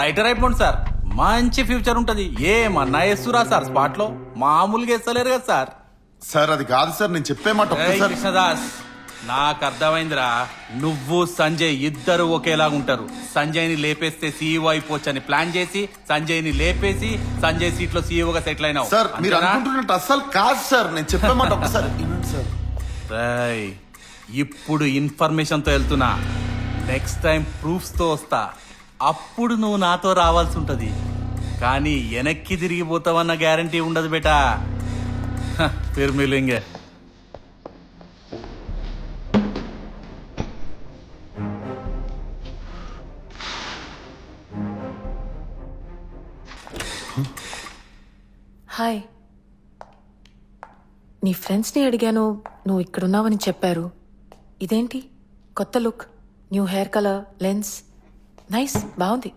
Writer అయిపోండి sir, మంచి future ఉంటది. ఏమన్నా ఎస్తురా సార్ స్పాట్ లో, మామూలుగా ఎస్తలేరు కదా సార్. సార్ అది కాదు సార్, నేను చెప్పే మాట ఏయ్ ఒక్కసారి. కృష్ణదాస్, నాకు అర్థమైందిరా, నువ్వు సంజయ్ ఇద్దరు ఒకేలాగా ఉంటారు. సంజయ్ ని లేపేస్తే సీఈఓ అయిపోవచ్చని ప్లాన్ చేసి సంజయ్ ని లేపేసి సంజయ్ సీట్ లో సీఈఓగా సెటిల్ అయినావు. సార్ మీరు అంతేనా? అనుకుంటున్నట్టు అస్సలు కాదు సార్, నేను చెప్పే మాట ఒక్కసారి వినండి సార్. రేయ్, ఇప్పుడు ఇన్ఫర్మేషన్ తో వెళ్తున్నా, నెక్స్ట్ టైం ప్రూఫ్స్ తో వస్తా. అప్పుడు నువ్వు నాతో రావాల్సి ఉంటది, కానీ వెనక్కి తిరిగిపోతావన్న గ్యారంటీ ఉండదు బేటా. ఫిర్ మిలేంగే. హాయ్, నీ ఫ్రెండ్స్ని అడిగాను, నువ్వు ఇక్కడున్నావని చెప్పారు. ఇదేంటి కొత్త look, new hair colour, lens, nice, బాగుంది.